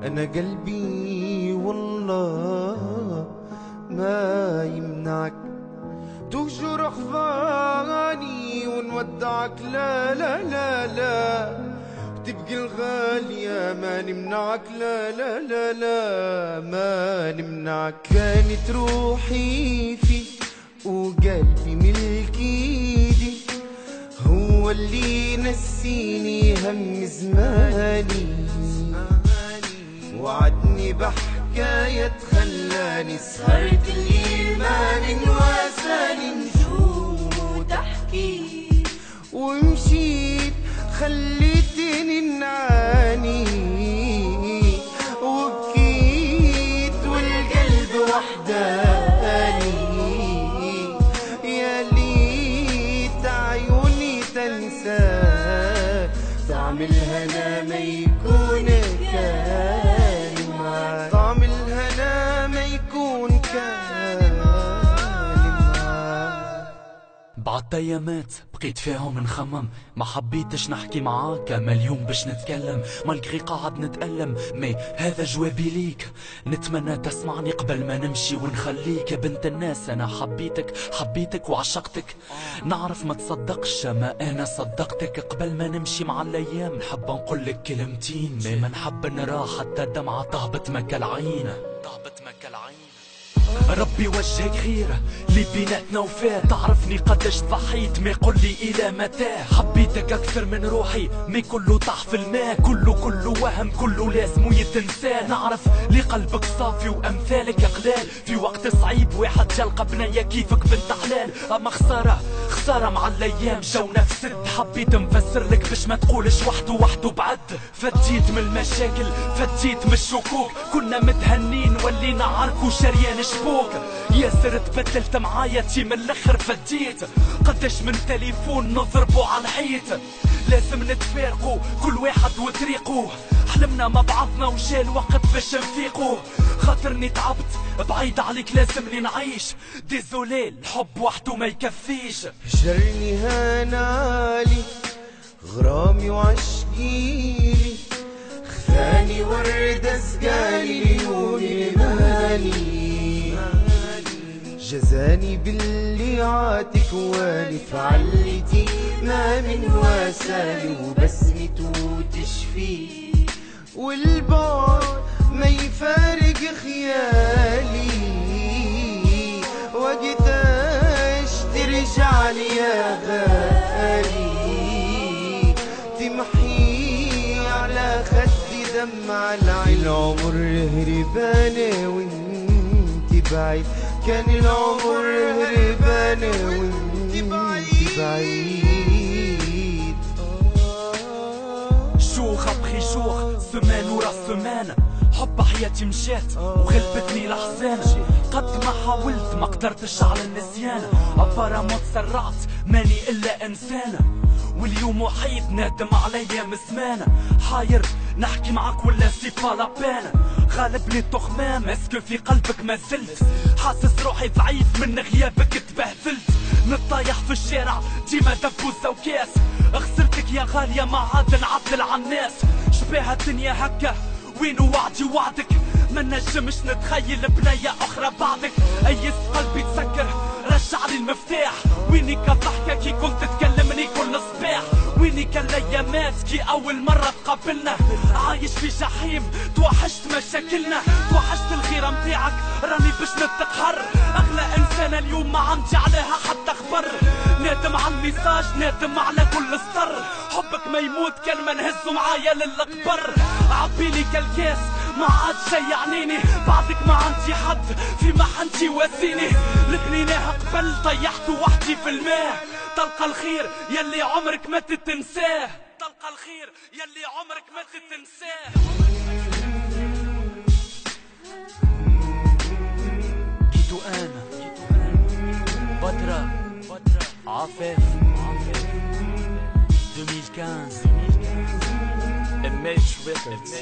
أنا قلبي والله ما يمنعك، تهجر أحضاني ونودعك، لا لا لا لا، تبقي الغالية ما نمنعك، لا لا لا لا ما نمنعك. كانت روحي فيك وقلبي ملك ايدي، هو اللي نسيني هم زماني، وعدني بحكاية خلاني سهرت الليل ما من واساني نجوم وتحكي، ومشيت خليتني نعاني وبكيت والقلب وحداني، يا ليت عيوني تنسى طعم الهنا ما يكون كان معاك، طعم الهنا ما يكون كان معاك. بعد ايامات بقيت فيهم نخمم، ما حبيتش نحكي معاك، اما اليوم باش نتكلم مالغري قاعد نتألم، مي هذا جوابي ليك، نتمنى تسمعني قبل ما نمشي ونخليك. يا بنت الناس انا حبيتك وعشقتك، نعرف ما تصدقش ما انا صدقتك. قبل ما نمشي مع الايام نحب نقول لك كلمتين، مي ما نحب نرى حتى دمعة طهبت مكا العين. ربي وجهك خير اللي بيناتنا وفات، تعرفني قداش ضحيت ما يقول لي الى متى. حبيتك اكثر من روحي مي كله طاح في الماء، كله وهم كله لازم يتنسى. نعرف لي قلبك صافي وامثالك قلال، في وقت صعيب واحد جلقى بنية كيفك بنت حلال. اما خسارة مع الايام جونا في سد، حبيت نفسر لك باش ما تقولش وحده بعد. فديت من المشاكل فديت من الشكوك، كنا متهنين ولينا عرك وشريان شبوك. ياسر تبدلت معايا تي من الاخر فديت، قداش من تليفون نضربو على الحيط. لازم نتفارقوا كل واحد وطريقه، حلمنا مع بعضنا وجا الوقت باش نفيقوا. خاطرني تعبت بعيد عليك لازمني نعيش، ديزولي الحب وحده ما يكفيش. جرني هانالي غرامي وعشقيلي، خذاني وردة سقالي ليوني المالي، جزاني باللي عاتك واني فعلتي ما من واسالي، وبسمته تشفي والبعد ما يفارق خيالي. وقتاش ترجع لي يا غالي، تمحي على خدي دمع العين. العمر هربانة وانت بعيد، كان العمر هربانة وانت بعيد. شوخ ابخي شوخ سمان ورا سمان، حب حياتي مشات وغلبتني الاحزان. قد ما حاولت ما قدرتش على النسيان، ابرا ما تسرعت ماني الا انسان. واليوم وحيد نادم عليا مسمانة، حاير نحكي معاك ولا سي با لابان. غالبني التخمام اسكو في قلبك ما زلت، حاسس روحي ضعيف من غيابك تبهدلت. نطايح في الشارع ديما دبوسة وكاس، خسرتك يا غالية ما عاد نعدل عالناس. شبيها الدنيا هكا وين وعدي وعدك، ما نجمش نتخيل بنية اخرى بعدك. ايس قلبي تسكر رجع لي المفتاح، وينك الضحكة كي كنت تكلمني كل صباح. وينك الايامات كي اول مرة تقابلنا، عايش في جحيم توحشت مشاكلنا. توحشت الغيرة متاعك راني باش نتقهر، اغلى انسانة اليوم ما عندي عليها حتى خبر. نادم على الميساج نادم على كل سطر، حبك ما يموت كان ما نهزو معايا للقبر. عبيلي كالكاس ما عاد شي يعنيني، بعدك ما عندي حد في محنتي واسيني. لقنيناها قبل طيحت وحدي في الماء، تلقى الخير يلي عمرك ما تتنساه، تلقى الخير يلي عمرك ما تتنساه. جيتو انا بدرة عفاف 2015 MH Records.